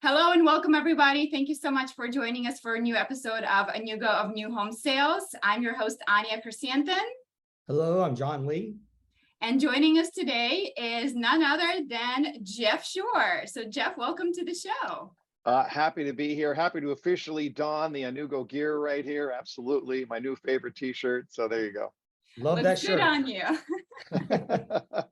Hello and welcome everybody. Thank you so much for joining us for a new episode of A New Go of New Home Sales. I'm your host, Anya Chrysanthemum. Hello, I'm John Lee. And joining us today is none other than Jeff Shore. So Jeff, welcome to the show. Happy to be here. Happy to officially don the Anugo gear right here. Absolutely. My new favorite t-shirt. So there you go. Love Looks that shirt. good on you.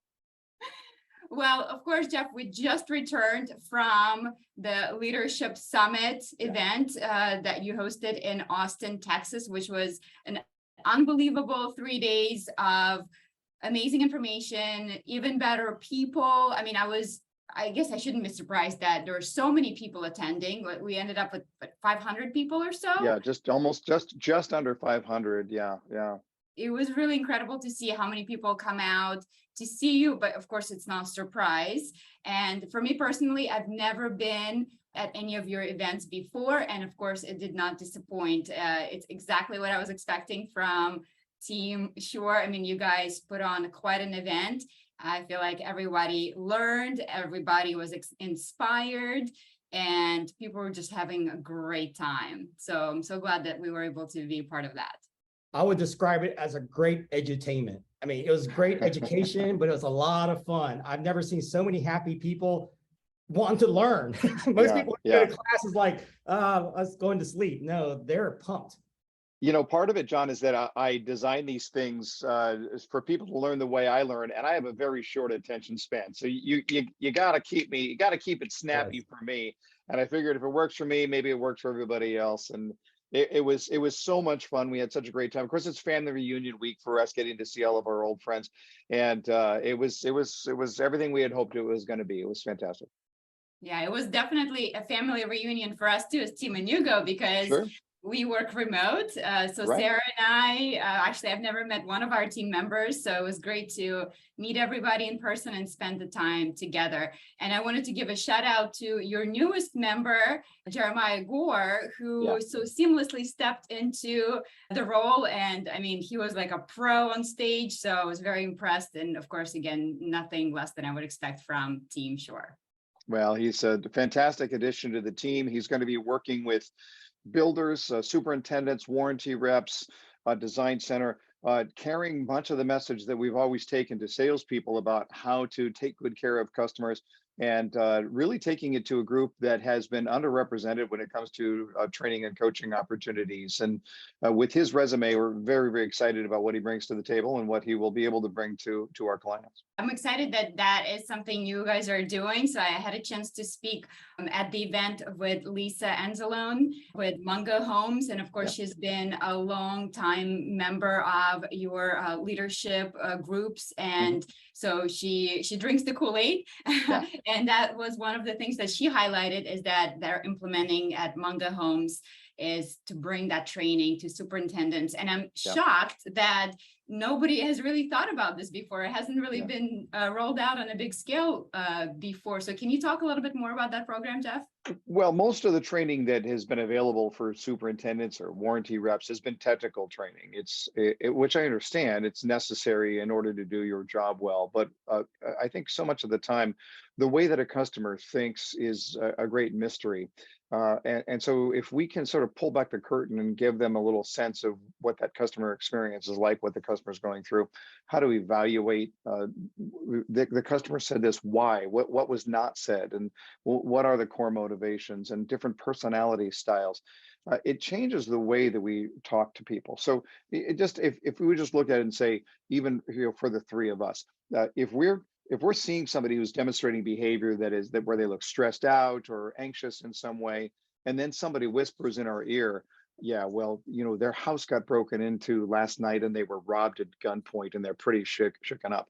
Well, of course, Jeff, we just returned from the Leadership Summit event that you hosted in Austin, Texas, which was an unbelievable 3 days of amazing information, even better people. I mean, I guess I shouldn't be surprised that there were so many people attending. We ended up with 500 people or so. Yeah, just under 500. Yeah. It was really incredible to see how many people come out to see you, but of course it's not a surprise. And for me personally, I've never been at any of your events before, and of course it did not disappoint. It's exactly what I was expecting from Team Shore. I mean, you guys put on quite an event. I feel like everybody learned, everybody was inspired, and people were just having a great time. So I'm so glad that we were able to be part of that. I would describe it as a great edutainment. I mean, it was great education, but it was a lot of fun. I've never seen so many happy people wanting to learn. Most people go to classes like, us going to sleep. No, they're pumped. You know, part of it, John, is that I design these things for people to learn the way I learn, and I have a very short attention span. So you got to keep it snappy for me. And I figured if it works for me, maybe it works for everybody else. And it was so much fun. We had such a great time. Of course, it's family reunion week for us, getting to see all of our old friends, and it was everything we had hoped it was going to be. It was fantastic. Yeah, it was definitely a family reunion for us too as Team Anugo, because we work remote. So right. Sarah and I, actually, I've never met one of our team members. So it was great to meet everybody in person and spend the time together. And I wanted to give a shout out to your newest member, Jeremiah Gore, who so seamlessly stepped into the role. And I mean, he was like a pro on stage. So I was very impressed. And of course, again, nothing less than I would expect from Team Shore. Well, he's a fantastic addition to the team. He's going to be working with builders, superintendents, warranty reps, design center, carrying much of the message that we've always taken to salespeople about how to take good care of customers, and really taking it to a group that has been underrepresented when it comes to training and coaching opportunities. And with his resume, we're very, very excited about what he brings to the table and what he will be able to bring to our clients. I'm excited that that is something you guys are doing. So I had a chance to speak at the event with Lisa Anzalone with Mungo Homes. And of course, she's been a long time member of your leadership groups. And so she drinks the Kool-Aid. And that was one of the things that she highlighted, is that they're implementing at Mungo Homes is to bring that training to superintendents. And I'm shocked that nobody has really thought about this before. It hasn't really been rolled out on a big scale before. So can you talk a little bit more about that program, Jeff? Well, most of the training that has been available for superintendents or warranty reps has been technical training. Which I understand it's necessary in order to do your job well. But I think so much of the time, the way that a customer thinks is a great mystery. And so if we can sort of pull back the curtain and give them a little sense of what that customer experience is like, what the customer is going through, how to evaluate, the customer said this, why, what was not said, and what are the core motivations and different personality styles. It changes the way that we talk to people. So if we would just look at it and say, even for the three of us, if we're seeing somebody who's demonstrating behavior that where they look stressed out or anxious in some way, and then somebody whispers in our ear, well, their house got broken into last night and they were robbed at gunpoint and they're pretty shooken up.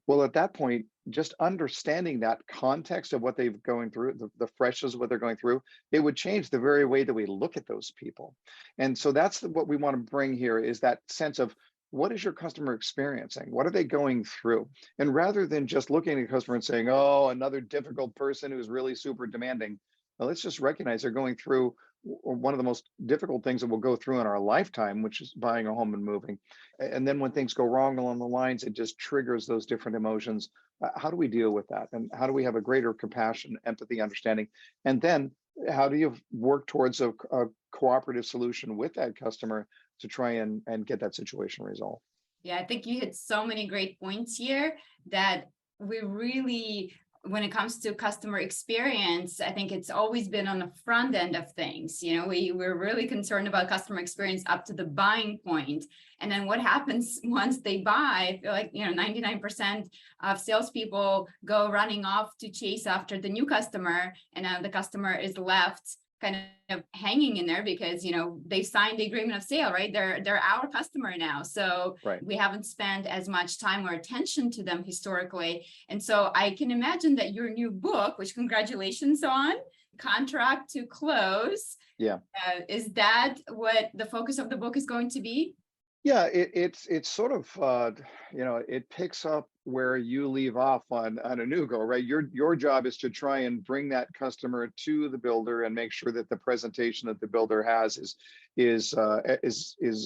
Well, at that point, just understanding that context of what they've going through, the freshness of what they're going through, it would change the very way that we look at those people. And so that's what we want to bring here, is that sense of, what is your customer experiencing? What are they going through? And rather than just looking at a customer and saying, oh, another difficult person who's really super demanding, well, let's just recognize they're going through one of the most difficult things that we'll go through in our lifetime, which is buying a home and moving. And then when things go wrong along the lines, it just triggers those different emotions. How do we deal with that? And how do we have a greater compassion, empathy, understanding? And then how do you work towards a cooperative solution with that customer to try and get that situation resolved? Yeah, I think you hit so many great points here that we really, when it comes to customer experience, I think it's always been on the front end of things. We're really concerned about customer experience up to the buying point. And then what happens once they buy? I feel like, 99% of salespeople go running off to chase after the new customer, and now the customer is left kind of hanging in there because they signed the agreement of sale, right? They're our customer now, so Right. we haven't spent as much time or attention to them historically. And so I can imagine that your new book, which congratulations on, Contract to Close, is that what the focus of the book is going to be? Yeah, it's sort of it picks up where you leave off on a new go, right? Your job is to try and bring that customer to the builder and make sure that the presentation that the builder has is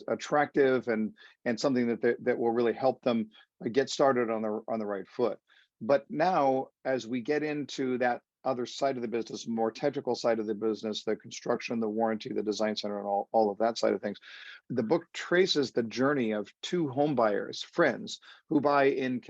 attractive and something that will really help them get started on the right foot. But now, as we get into that other side of the business, more technical side of the business, the construction, the warranty, the design center, and all of that side of things, the book traces the journey of two home buyers, friends, who buy in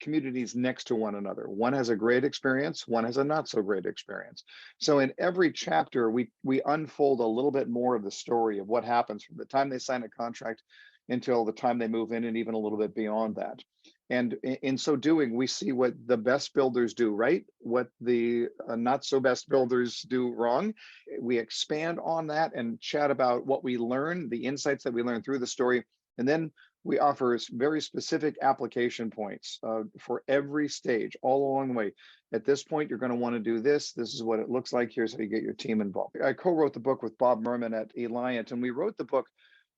communities next to one another. One has a great experience, one has a not so great experience. So in every chapter, we unfold a little bit more of the story of what happens from the time they sign a contract until the time they move in, and even a little bit beyond that. And in so doing, we see what the best builders do right, what the not so best builders do wrong. We expand on that and chat about what we learn, the insights that we learn through the story. And then we offer very specific application points for every stage all along the way. At this point, you're going to want to do this. This is what it looks like. Here's how you get your team involved. I co-wrote the book with Bob Merman at Eliant, and we wrote the book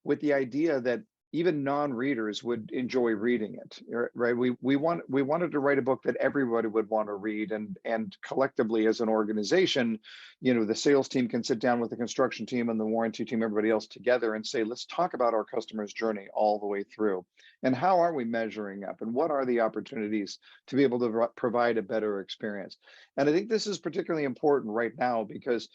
with the idea that even non-readers would enjoy reading it, right? We wanted to write a book that everybody would want to read, and collectively as an organization, the sales team can sit down with the construction team and the warranty team, everybody else together, and say, let's talk about our customer's journey all the way through, and how are we measuring up, and what are the opportunities to be able to provide a better experience. And I think this is particularly important right now because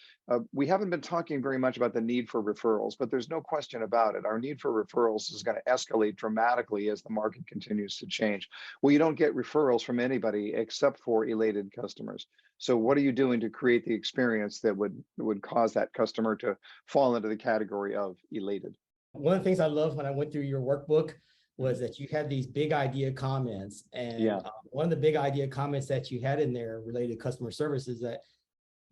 we haven't been talking very much about the need for referrals, but there's no question about it. Our need for referrals is going to escalate dramatically as the market continues to change. Well, you don't get referrals from anybody except for elated customers. So what are you doing to create the experience that would cause that customer to fall into the category of elated? One of the things I loved when I went through your workbook was that you had these big idea comments. And one of the big idea comments that you had in there related to customer service is that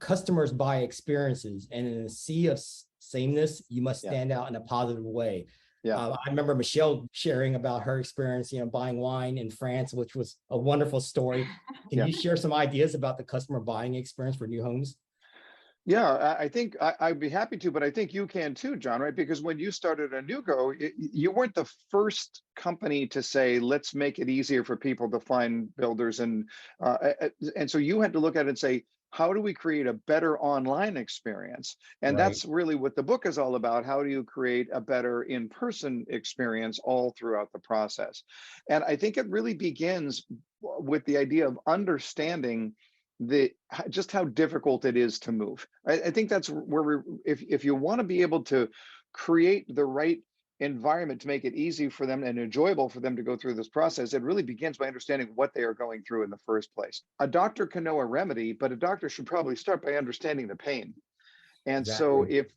customers buy experiences, and in a sea of sameness, you must stand out in a positive way. I remember Michelle sharing about her experience, buying wine in France, which was a wonderful story. Can you share some ideas about the customer buying experience for new homes? Yeah, I think I'd be happy to, but I think you can too, John, right? Because when you started Anugo, you weren't the first company to say, let's make it easier for people to find builders. And so you had to look at it and say, how do we create a better online experience? And that's really what the book is all about. How do you create a better in-person experience all throughout the process? And I think it really begins with the idea of understanding just how difficult it is to move. I think that's where if you want to be able to create the right environment to make it easy for them and enjoyable for them to go through this process, it really begins by understanding what they are going through in the first place. A doctor can know a remedy, but a doctor should probably start by understanding the pain. And so if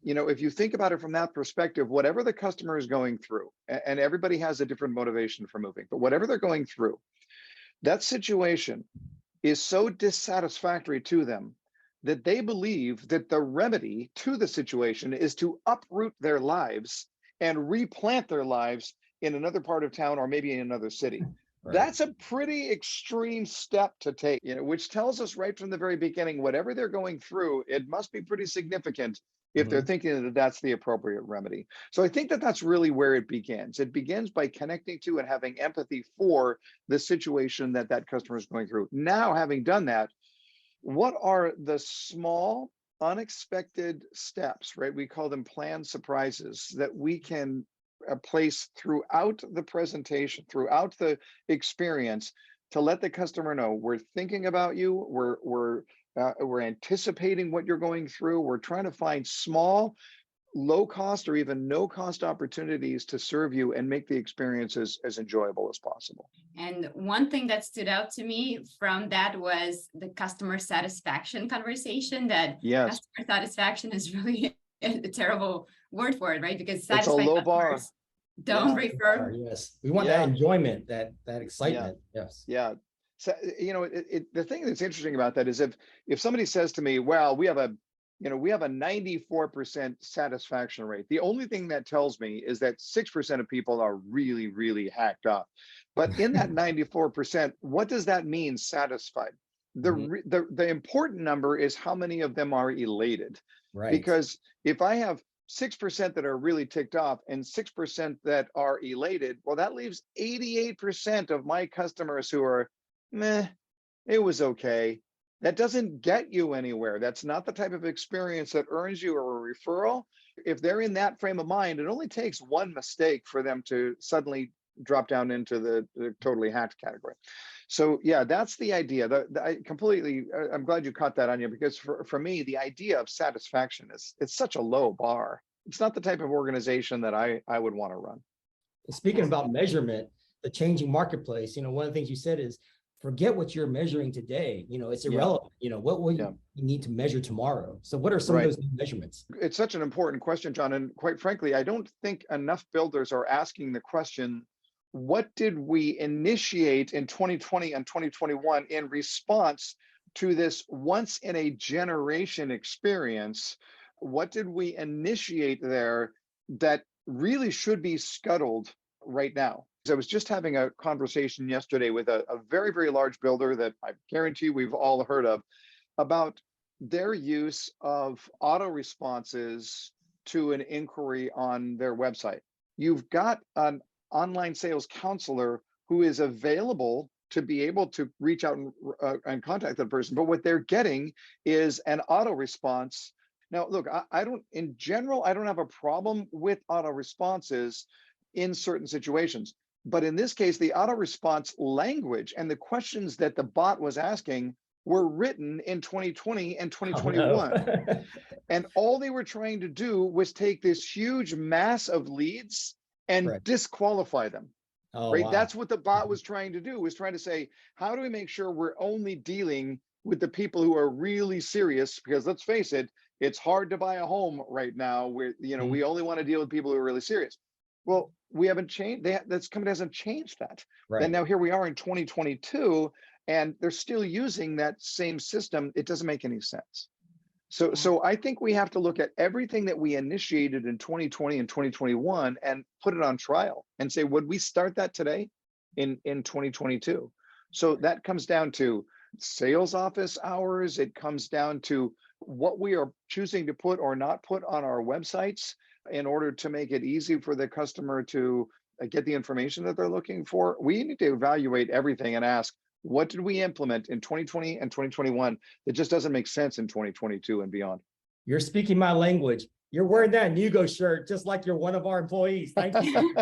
you think about it from that perspective, whatever the customer is going through, and everybody has a different motivation for moving, but whatever they're going through, that situation is so dissatisfactory to them that they believe that the remedy to the situation is to uproot their lives and replant their lives in another part of town or maybe in another city. That's a pretty extreme step to take, which tells us right from the very beginning, whatever they're going through, it must be pretty significant if they're thinking that that's the appropriate remedy. So I think that that's really where it begins. It begins by connecting to and having empathy for the situation that customer is going through. Now, having done that, what are the small unexpected steps, right? We call them planned surprises that we can place throughout the presentation, throughout the experience, to let the customer know we're thinking about you, we're anticipating what you're going through. We're trying to find small, low cost or even no cost opportunities to serve you and make the experience as enjoyable as possible. And one thing that stood out to me from that was the customer satisfaction conversation, that Yes, customer satisfaction is really a terrible word for it, right? Because it's a satisfied low bar. customers don't Yeah. refer. Yes, we want that Yeah. enjoyment, that excitement. Yes. Yeah. So, the thing that's interesting about that is if somebody says to me, well, we have a 94% satisfaction rate. The only thing that tells me is that 6% of people are really, really hacked up. But in that 94%, what does that mean, satisfied? The important number is how many of them are elated. Right. Because if I have 6% that are really ticked off and 6% that are elated, well, that leaves 88% of my customers who are, meh, it was okay. That doesn't get you anywhere. That's not the type of experience that earns you a referral. If they're in that frame of mind, it only takes one mistake for them to suddenly drop down into the totally hacked category. So yeah, that's the idea. I'm glad you caught that on you, because for me, the idea of satisfaction it's such a low bar. It's not the type of organization that I would want to run. Speaking about measurement, the changing marketplace, one of the things you said is forget what you're measuring today. It's irrelevant. What will you need to measure tomorrow? So what are some of those new measurements? It's such an important question, John. And quite frankly, I don't think enough builders are asking the question, what did we initiate in 2020 and 2021 in response to this once in a generation experience? What did we initiate there that really should be scuttled right now? I was just having a conversation yesterday with a very, very large builder that I guarantee we've all heard of, about their use of auto responses to an inquiry on their website. You've got an online sales counselor who is available to be able to reach out and contact that person, but what they're getting is an auto response. Now, look, in general, I don't have a problem with auto responses in certain situations. But in this case, the auto response language and the questions that the bot was asking were written in 2020 and 2021. Oh, no. And all they were trying to do was take this huge mass of leads and disqualify them. Oh, right? wow. That's what the bot was trying to do, was trying to say, how do we make sure we're only dealing with the people who are really serious? Because let's face it, it's hard to buy a home right now. We only want to deal with people who are really serious. Well, we haven't changed that. This company hasn't changed that. Right. And now here we are in 2022, and they're still using that same system. It doesn't make any sense. So I think we have to look at everything that we initiated in 2020 and 2021 and put it on trial and say, would we start that today in 2022? So that comes down to sales office hours. It comes down to what we are choosing to put or not put on our websites in order to make it easy for the customer to get the information that they're looking for. We need to evaluate everything and ask, what did we implement in 2020 and 2021 that just doesn't make sense in 2022 and beyond? You're speaking my language. You're wearing that Nugo shirt just like you're one of our employees. Thank you.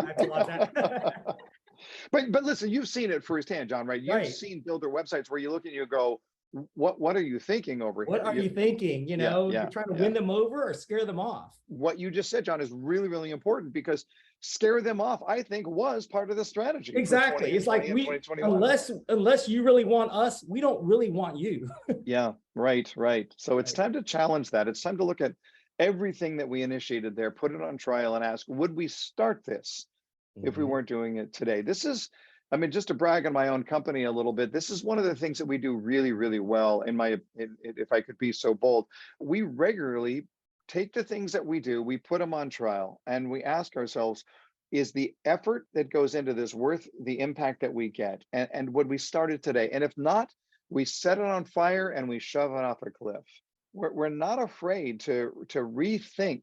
But listen, you've seen it firsthand, John, right? You've seen builder websites where you look and you go, what are you thinking over here? What are you thinking? You're trying to win them over or scare them off. What you just said, John, is really, really important, because scare them off, I think, was part of the strategy. Exactly. It's like unless you really want us, we don't really want you. Yeah, right. So it's time to challenge that. It's time to look at everything that we initiated there, put it on trial and ask, would we start this if we weren't doing it today? This is, just to brag on my own company a little bit, this is one of the things that we do really, really well. If I could be so bold, we regularly take the things that we do, we put them on trial, and we ask ourselves, is the effort that goes into this worth the impact that we get? And would we start it today? And if not, we set it on fire and we shove it off a cliff. We're not afraid to rethink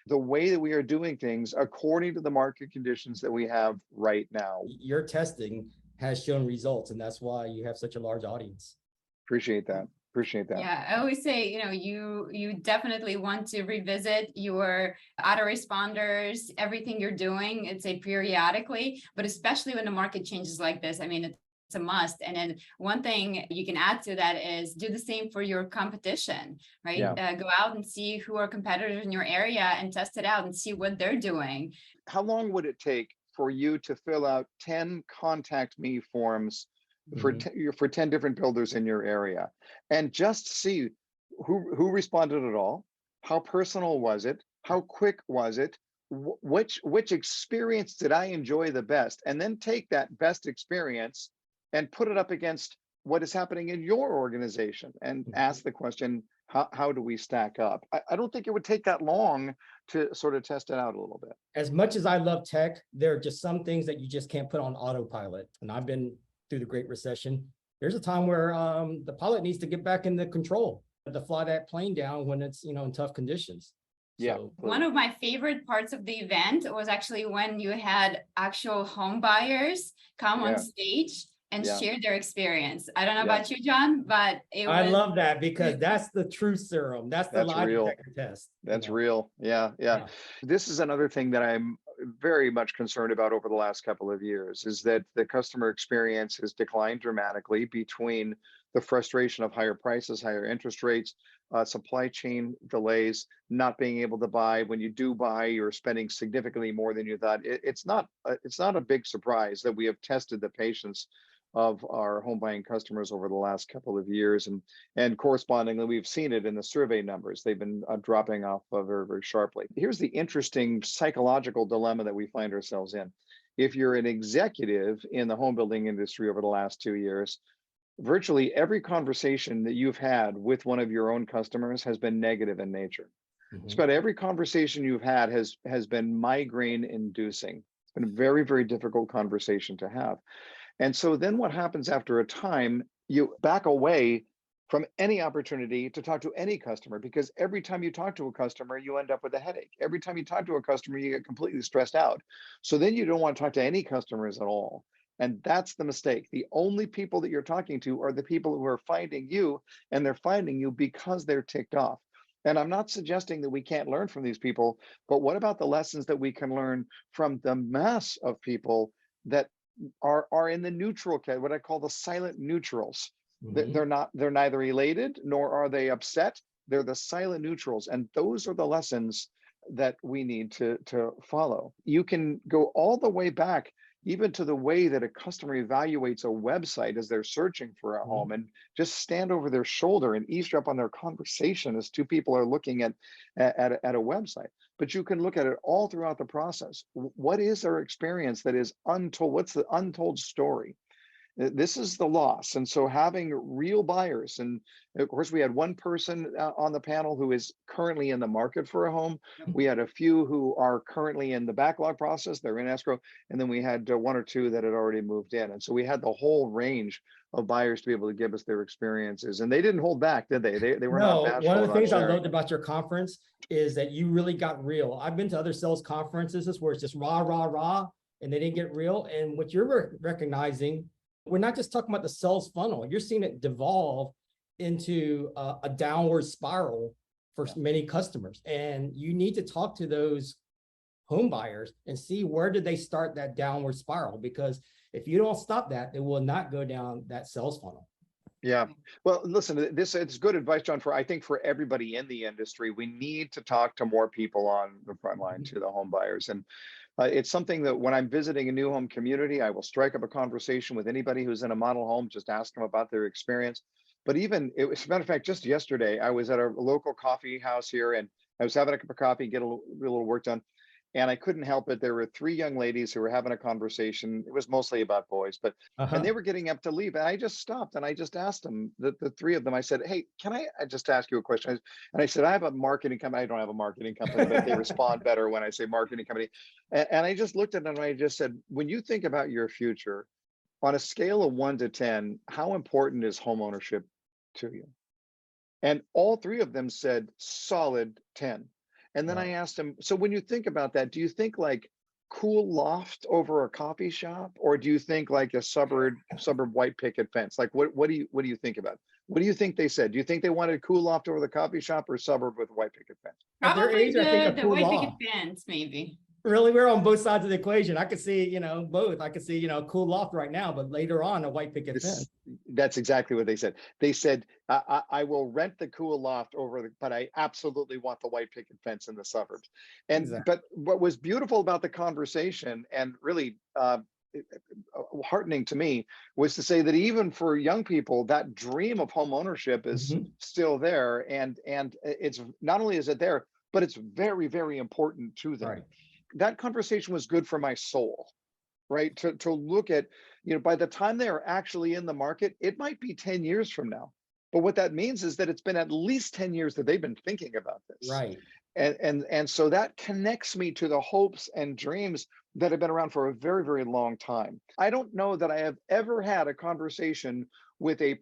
the way that we are doing things according to the market conditions that we have right now. Your testing has shown results, and that's why you have such a large audience. Appreciate that. Appreciate that. Yeah, I always say, you definitely want to revisit your autoresponders, everything you're doing, it's a periodically, but especially when the market changes like this, I mean, it's a must. And then one thing you can add to that is do the same for your competition, right? Yeah. Go out and see who are competitors in your area and test it out and see what they're doing. How long would it take for you to fill out 10 contact me forms for Mhm. for 10 different builders in your area, and just see who responded at all? How personal was it? How quick was it? Which experience did I enjoy the best? And then take that best experience and put it up against what is happening in your organization and ask the question, how do we stack up? I don't think it would take that long to sort of test it out a little bit. As much as I love tech, there are just some things that you just can't put on autopilot. And I've been through the Great Recession. There's a time where the pilot needs to get back into control to fly that plane down when it's, in tough conditions. Yeah. So, One of my favorite parts of the event was actually when you had actual home buyers come on Yeah. stage and Yeah. share their experience. I don't know Yeah. about you, John, but it I was. love that because that's the truth serum. That's the That's lie real. detector test. That's real. Yeah. This is another thing that I'm very much concerned about over the last couple of years, is that the customer experience has declined dramatically between the frustration of higher prices, higher interest rates, supply chain delays, not being able to buy. When you do buy, you're spending significantly more than you thought. It's not a big surprise that we have tested the patience of our home buying customers over the last couple of years, and correspondingly, we've seen it in the survey numbers. They've been dropping off very, very sharply. Here's the interesting psychological dilemma that we find ourselves in. If you're an executive in the home building industry over the last 2 years, virtually every conversation that you've had with one of your own customers has been negative in nature. Just about every conversation you've had has been migraine inducing. It's been a very, very difficult conversation to have. And so then what happens after a time, you back away from any opportunity to talk to any customer, because every time you talk to a customer, you end up with a headache. Every time you talk to a customer, you get completely stressed out. So then you don't want to talk to any customers at all. And that's the mistake. The only people that you're talking to are the people who are finding you, and they're finding you because they're ticked off. And I'm not suggesting that we can't learn from these people, but what about the lessons that we can learn from the mass of people that are in the neutral category, what I call the silent neutrals? They're neither elated nor are they upset. They're the silent neutrals, and those are the lessons that we need to follow. You can go all the way back even to the way that a customer evaluates a website as they're searching for a home, and just stand over their shoulder and eavesdrop on their conversation as two people are looking at a website. But you can look at it all throughout the process. What is their experience that is untold? What's the untold story? This is the loss. And so having real buyers, and of course we had one person on the panel who is currently in the market for a home. We had a few who are currently in the backlog process, they're in escrow, and then we had one or two that had already moved in. And so we had the whole range of buyers to be able to give us their experiences, and they didn't hold back, did they? They were not bashful. One of the things I sharing. loved about your conference is that you really got real. I've been to other sales conferences where it's just rah, rah, rah, and they didn't get real. And what you're recognizing, we're not just talking about the sales funnel. You're seeing it devolve into a downward spiral for many customers. And you need to talk to those home buyers and see where did they start that downward spiral, because if you don't stop that, it will not go down that sales funnel. Yeah. Well, listen, it's good advice, John, I think for everybody in the industry. We need to talk to more people on the front line, to the home buyers. And it's something that when I'm visiting a new home community, I will strike up a conversation with anybody who's in a model home, just ask them about their experience. But even, as a matter of fact, just yesterday, I was at a local coffee house here, and I was having a cup of coffee, get a little work done. And I couldn't help it. There were three young ladies who were having a conversation. It was mostly about boys, but and they were getting up to leave. And I just stopped and I just asked them, the three of them, I said, hey, can I just ask you a question? And I said, I have a marketing company. I don't have a marketing company, but they respond better when I say marketing company. And I just looked at them and I just said, when you think about your future, on a scale of 1 to 10, how important is homeownership to you? And all three of them said solid 10. And then I asked him, so when you think about that, do you think like cool loft over a coffee shop, or do you think like a suburb white picket fence? Like what do you think about? What do you think they said? Do you think they wanted cool loft over the coffee shop or suburb with white picket fence? At their Probably age, I think a the cool white picket loft. fence, maybe. Really, we're on both sides of the equation. I could see, both. I could see, a cool loft right now, but later on, a white picket fence. That's exactly what they said. They said, I will rent the cool loft but I absolutely want the white picket fence in the suburbs. But what was beautiful about the conversation and really heartening to me was to say that even for young people, that dream of home ownership is still there. And it's not only is it there, but it's very, very important to them. Right. That conversation was good for my soul, right? To look at, by the time they are actually in the market, it might be 10 years from now. But what that means is that it's been at least 10 years that they've been thinking about this. Right. And so that connects me to the hopes and dreams that have been around for a very, very long time. I don't know that I have ever had a conversation with a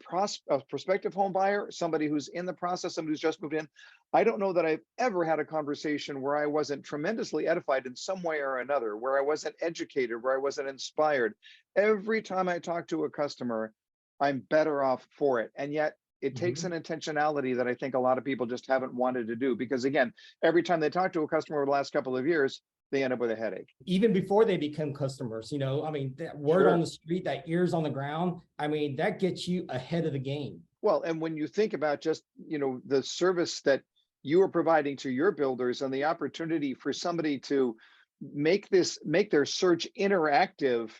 prospective home buyer, somebody who's in the process, somebody who's just moved in. I don't know that I've ever had a conversation where I wasn't tremendously edified in some way or another, where I wasn't educated, where I wasn't inspired. Every time I talk to a customer, I'm better off for it. And yet it takes an intentionality that I think a lot of people just haven't wanted to do. Because again, every time they talk to a customer over the last couple of years, they end up with a headache. Even before they become customers, that word on the street, that ears on the ground, that gets you ahead of the game. Well, and when you think about just, the service that you are providing to your builders and the opportunity for somebody to make their search interactive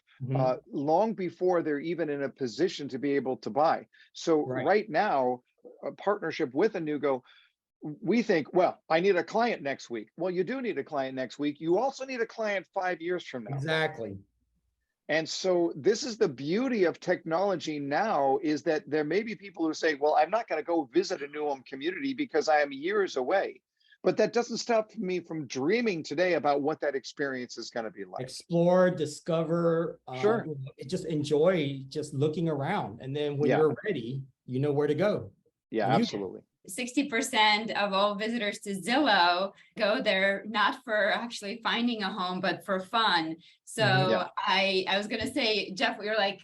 long before they're even in a position to be able to buy. So right now, a partnership with Inugo, we think, well, I need a client next week. Well, you do need a client next week. You also need a client 5 years from now. Exactly. And so this is the beauty of technology now, is that there may be people who say, well, I'm not going to go visit a new home community because I am years away. But that doesn't stop me from dreaming today about what that experience is going to be like. Explore, discover, Sure. Just enjoy just looking around. And then when you're ready, you know where to go. Yeah, absolutely. 60% of all visitors to Zillow go there not for actually finding a home, but for fun. So I was going to say, Jeff, we were like,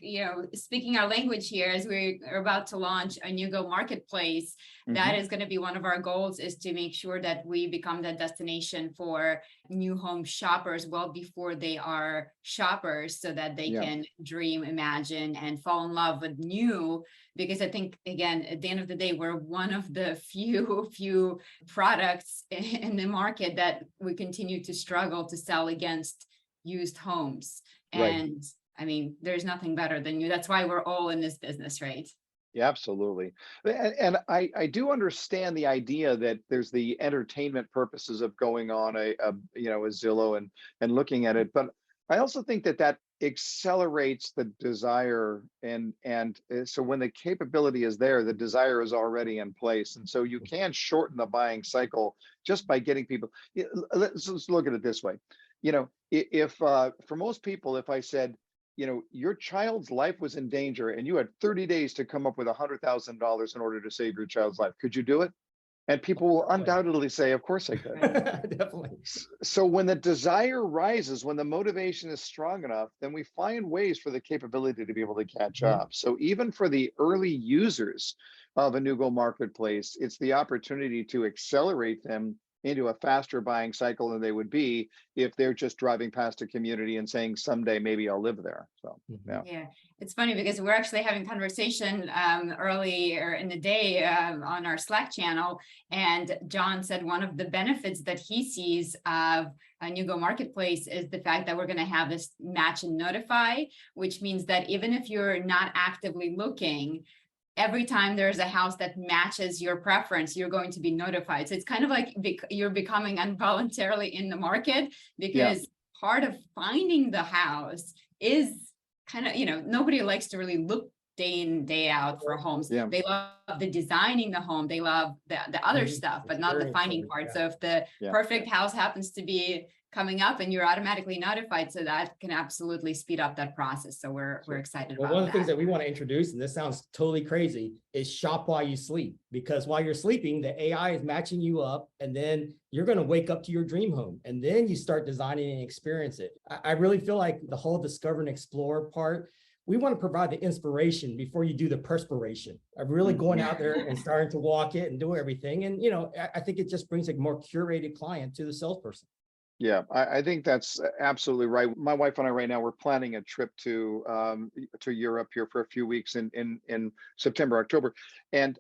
speaking our language here as we are about to launch a Inugo marketplace. That is going to be one of our goals, is to make sure that we become the destination for new home shoppers well before they are shoppers, so that they can dream, imagine, and fall in love with new. Because I think, again, at the end of the day, we're one of the few products in the market that we continue to struggle to sell against used homes. And there's nothing better than you. That's why we're all in this business, right? Yeah, absolutely. And I do understand the idea that there's the entertainment purposes of going on a Zillow and looking at it. But I also think that accelerates the desire, and so when the capability is there, the desire is already in place, and so you can shorten the buying cycle just by getting people. Let's look at it this way. If for most people, if I said, your child's life was in danger and you had 30 days to come up with $100,000 in order to save your child's life, could you do it? And people will undoubtedly say, of course I could. Definitely. So when the desire rises, when the motivation is strong enough, then we find ways for the capability to be able to catch up. So even for the early users of Inugo Marketplace, it's the opportunity to accelerate them into a faster buying cycle than they would be if they're just driving past a community and saying, someday maybe I'll live there. So yeah, it's funny because we're actually having conversation earlier in the day on our Slack channel, and John said one of the benefits that he sees of Inugo Marketplace is the fact that we're going to have this match and notify, which means that even if you're not actively looking, every time there's a house that matches your preference, you're going to be notified. So it's kind of like you're becoming involuntarily in the market, because part of finding the house is kind of, nobody likes to really look day in, day out for homes. They love the designing the home. They love the other stuff, but not the finding part. So if the perfect house happens to be coming up and you're automatically notified, so that can absolutely speed up that process. So we're excited about one of the that. things that we want to introduce, and this sounds totally crazy, is shop while you sleep. Because while you're sleeping, the AI is matching you up, and then you're going to wake up to your dream home, and then you start designing and experience it. I really feel like the whole discover and explore part, we want to provide the inspiration before you do the perspiration of really going out there and starting to walk it and do everything. And, I think it just brings a more curated client to the salesperson. Yeah, I think that's absolutely right. My wife and I right now, we're planning a trip to Europe here for a few weeks in September, October. And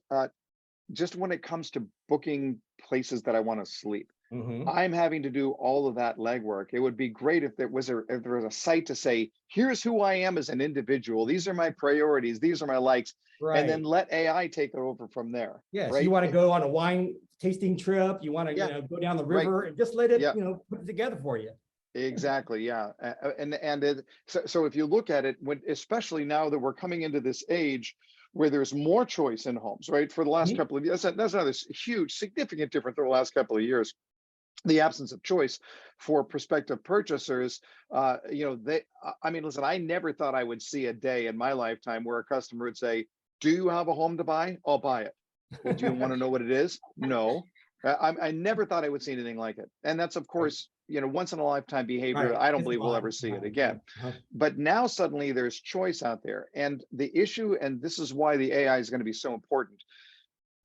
just when it comes to booking places that I want to sleep, I'm having to do all of that legwork. It would be great if there was a site to say, here's who I am as an individual. These are my priorities. These are my likes. Right. And then let AI take it over from there. Yes. Right? You want to go on a wine tasting trip. You want to, go down the river and just let it, put it together for you. Exactly. Yeah. So if you look at it, especially now that we're coming into this age where there's more choice in homes, right? For the last couple of years, that's another huge, significant difference for the last couple of years. The absence of choice for prospective purchasers, listen, I never thought I would see a day in my lifetime where a customer would say, do you have a home to buy? I'll buy it. Well, do you want to know what it is? No. I never thought I would see anything like it. And that's, of course, once in a lifetime behavior. I don't believe we'll ever see it again. But now suddenly there's choice out there. And the issue, and this is why the AI is going to be so important,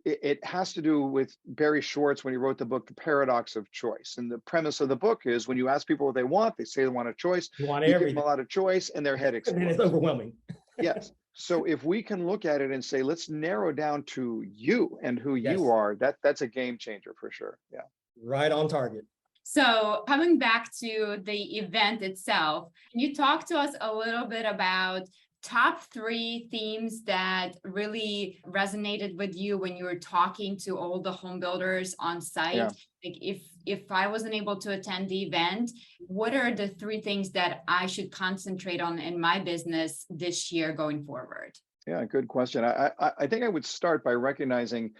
it has to do with Barry Schwartz when he wrote the book, The Paradox of Choice. And the premise of the book is when you ask people what they want, they say they want a choice. You want everything. Give them a lot of choice and their head explodes. And it's overwhelming. Yes. So if we can look at it and say, let's narrow down to you and who you are, that's a game changer for sure. Yeah. Right on target. So coming back to the event itself, can you talk to us a little bit about top 3 themes that really resonated with you when you were talking to all the home builders on site? Yeah. Like if I wasn't able to attend the event, what are the 3 things that I should concentrate on in my business this year going forward? Yeah, good question. I think I would start by recognizing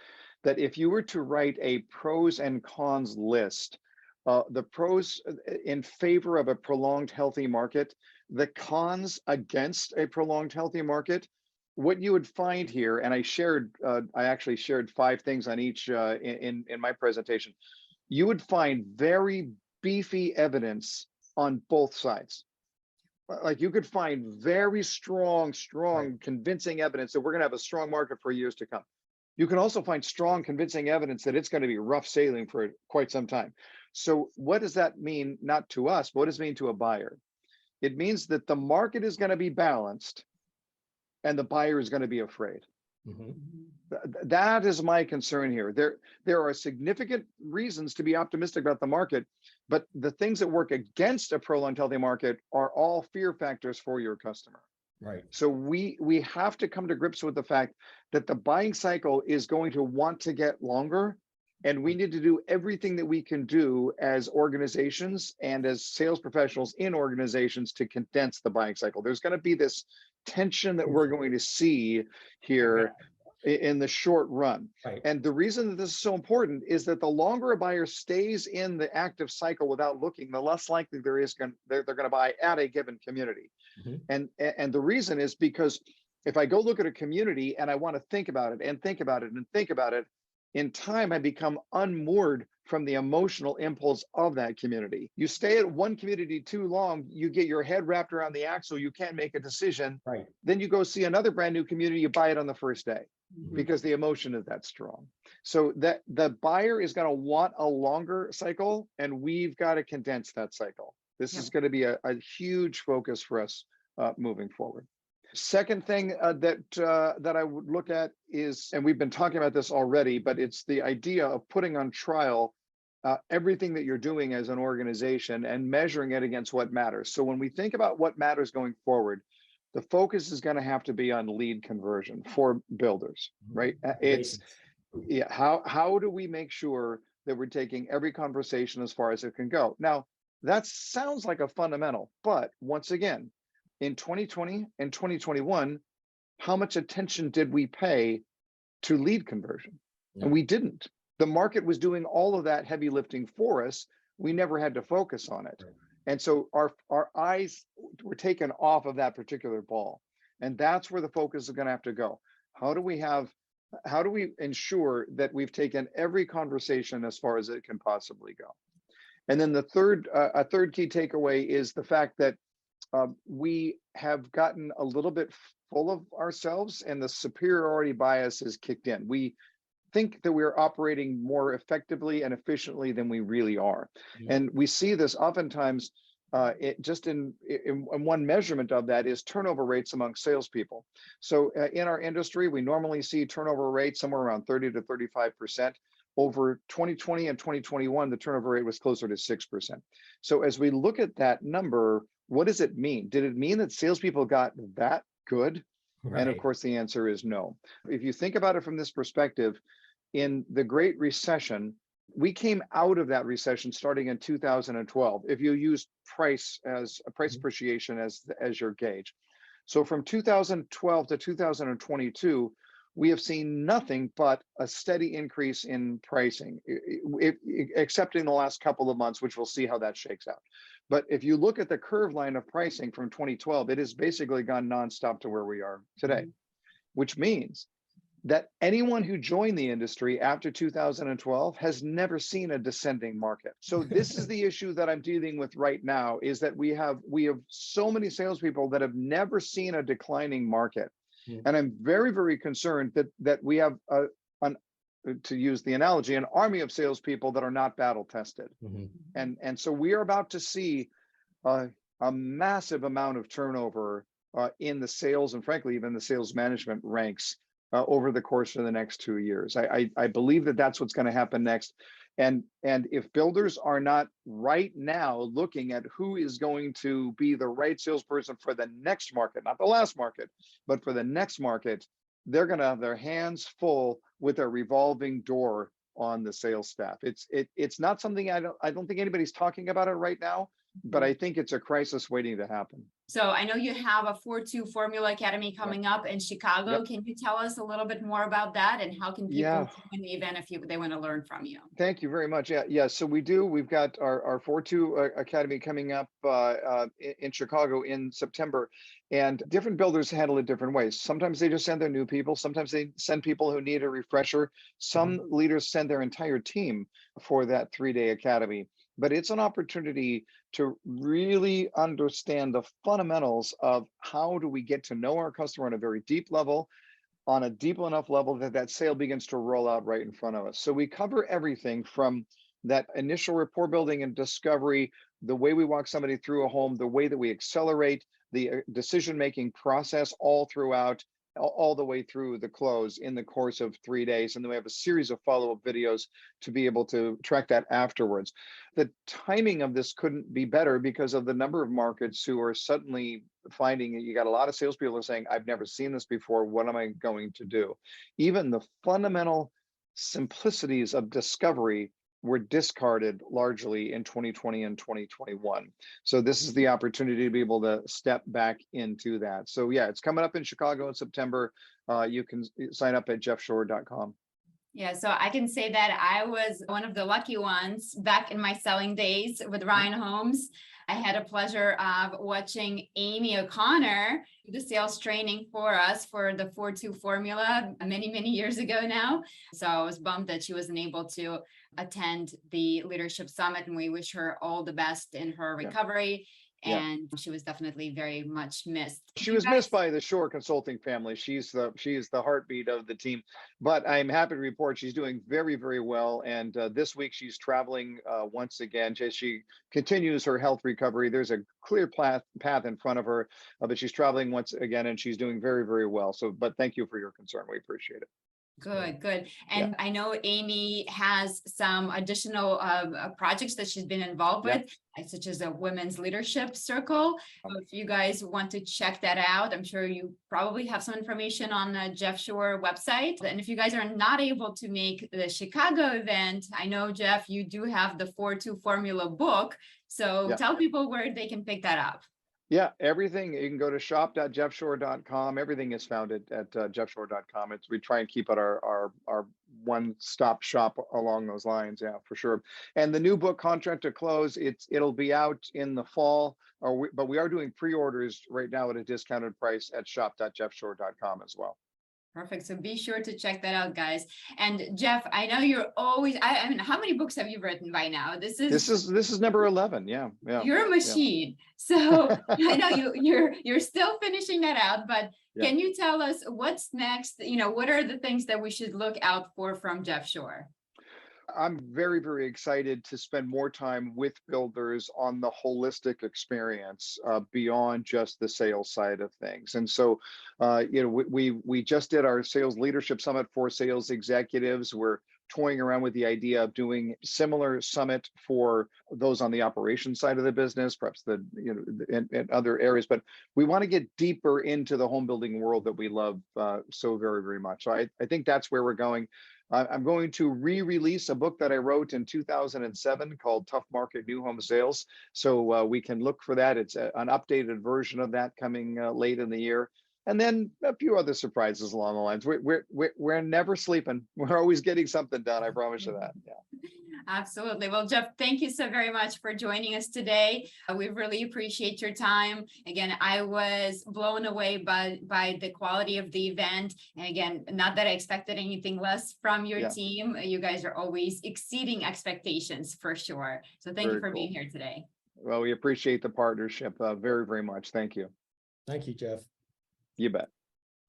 that if you were to write a pros and cons list, the pros in favor of a prolonged healthy market, the cons against a prolonged healthy market, what you would find here, and I actually shared 5 things on each in my presentation. You would find very beefy evidence on both sides. Like you could find very strong, convincing evidence that we're going to have a strong market for years to come. You can also find strong, convincing evidence that it's going to be rough sailing for quite some time. So what does that mean, not to us, but what does it mean to a buyer? It means that the market is going to be balanced and the buyer is going to be afraid. That is my concern here. There are significant reasons to be optimistic about the market, but the things that work against a prolonged healthy market are all fear factors for your customer. Right. So we have to come to grips with the fact that the buying cycle is going to want to get longer, and we need to do everything that we can do as organizations and as sales professionals in organizations to condense the buying cycle. There's going to be this tension that we're going to see here in the short run. Right. And the reason that this is so important is that the longer a buyer stays in the active cycle without looking, the less likely they're going to buy at a given community. And the reason is because if I go look at a community and I want to think about it and think about it and think about it, in time, I become unmoored from the emotional impulse of that community. You stay at one community too long, you get your head wrapped around the axle, you can't make a decision. Right. Then you go see another brand new community, you buy it on the first day because the emotion is that strong. So that the buyer is going to want a longer cycle, and we've got to condense that cycle. This is going to be a huge focus for us moving forward. Second thing that I would look at is, and we've been talking about this already, but it's the idea of putting on trial everything that you're doing as an organization and measuring it against what matters. So when we think about what matters going forward, the focus is going to have to be on lead conversion for builders, right? It's how do we make sure that we're taking every conversation as far as it can go? Now, that sounds like a fundamental, but once again, in 2020 and 2021, how much attention did we pay to lead conversion? And we didn't. The market was doing all of that heavy lifting for us. We never had to focus on it. And so our eyes were taken off of that particular ball. And that's where the focus is going to have to go. How do we ensure that we've taken every conversation as far as it can possibly go? And then a third key takeaway is the fact that we have gotten a little bit full of ourselves, and the superiority bias has kicked in. We think that we're operating more effectively and efficiently than we really are. And we see this oftentimes in one measurement of that is turnover rates among salespeople. So in our industry, we normally see turnover rates somewhere around 30 to 35%. Over 2020 and 2021, the turnover rate was closer to 6%. So as we look at that number, what does it mean? Did it mean that salespeople got that good? Right. And of course, the answer is no. If you think about it from this perspective, in the Great Recession, we came out of that recession starting in 2012. If you use price appreciation as your gauge. So from 2012 to 2022, we have seen nothing but a steady increase in pricing, except in the last couple of months, which we'll see how that shakes out. But if you look at the curve line of pricing from 2012, it has basically gone nonstop to where we are today, which means that anyone who joined the industry after 2012 has never seen a descending market. So this is the issue that I'm dealing with right now, is that we have so many salespeople that have never seen a declining market. And I'm very, very concerned that we have, to use the analogy, an army of salespeople that are not battle tested. And so we are about to see a massive amount of turnover in the sales and frankly, even the sales management ranks over the course of the next 2 years. I believe that that's what's going to happen next. And if builders are not right now looking at who is going to be the right salesperson for the next market, not the last market, but for the next market, they're going to have their hands full with a revolving door on the sales staff. It's not something I don't think anybody's talking about it right now, but I think it's a crisis waiting to happen. So I know you have a 4-2 Formula Academy coming up in Chicago. Yep. Can you tell us a little bit more about that, and how can people join the event if they want to learn from you? Thank you very much. Yeah. So we've got our 4-2 Academy coming up in Chicago in September, and different builders handle it different ways. Sometimes they just send their new people. Sometimes they send people who need a refresher. Some leaders send their entire team for that 3-day academy. But it's an opportunity to really understand the fundamentals of how do we get to know our customer on a very deep level, on a deep enough level that sale begins to roll out right in front of us. So we cover everything from that initial rapport building and discovery, the way we walk somebody through a home, the way that we accelerate the decision-making process all throughout, all the way through the close in the course of 3 days. And then we have a series of follow-up videos to be able to track that afterwards. The timing of this couldn't be better because of the number of markets who are suddenly finding you got a lot of salespeople who are saying, I've never seen this before. What am I going to do? Even the fundamental simplicities of discovery were discarded largely in 2020 and 2021. So this is the opportunity to be able to step back into that. So yeah, it's coming up in Chicago in September. You can sign up at jeffshore.com. Yeah, so I can say that I was one of the lucky ones back in my selling days with Ryan Holmes. I had a pleasure of watching Amy O'Connor do the sales training for us for the 4-2 formula many, many years ago now. So I was bummed that she wasn't able to attend the leadership summit, and we wish her all the best in her recovery. And she was definitely very much missed. She was missed by the Shore Consulting family. She is the heartbeat of the team. But I'm happy to report she's doing very, very well. And this week she's traveling once again. She continues her health recovery. There's a clear path in front of her, but she's traveling once again, and she's doing very, very well. So, but thank you for your concern. We appreciate it. Good. And I know Amy has some additional projects that she's been involved with, such as a women's leadership circle. So if you guys want to check that out, I'm sure you probably have some information on the Jeff Shore website. And if you guys are not able to make the Chicago event, I know, Jeff, you do have the 4-2 Formula book. So tell people where they can pick that up. Yeah, everything. You can go to shop.jeffshore.com. Everything is found at jeffshore.com. We try and keep it our one-stop shop along those lines. Yeah, for sure. And the new book, Contract to Close, it'll be out in the fall. But we are doing pre-orders right now at a discounted price at shop.jeffshore.com as well. Perfect. So be sure to check that out, guys. And Jeff, I know you're always, I mean, how many books have you written by now? This is number 11. Yeah. You're a machine. So I know you're still finishing that out, but can you tell us what's next? What are the things that we should look out for from Jeff Shore? I'm very, very excited to spend more time with builders on the holistic experience beyond just the sales side of things. And so, we just did our sales leadership summit for sales executives. We're toying around with the idea of doing similar summit for those on the operations side of the business, perhaps in other areas. But we want to get deeper into the home building world that we love so very, very much. So I think that's where we're going. I'm going to re-release a book that I wrote in 2007 called Tough Market New Home Sales. So we can look for that. It's an updated version of that coming late in the year. And then a few other surprises along the lines. We're never sleeping. We're always getting something done. I promise you that. Yeah. Absolutely. Well, Jeff, thank you so very much for joining us today. We really appreciate your time. Again, I was blown away by the quality of the event. And again, not that I expected anything less from your team. You guys are always exceeding expectations for sure. So thank you for being here today. Well, we appreciate the partnership very, very much. Thank you. Thank you, Jeff. You bet.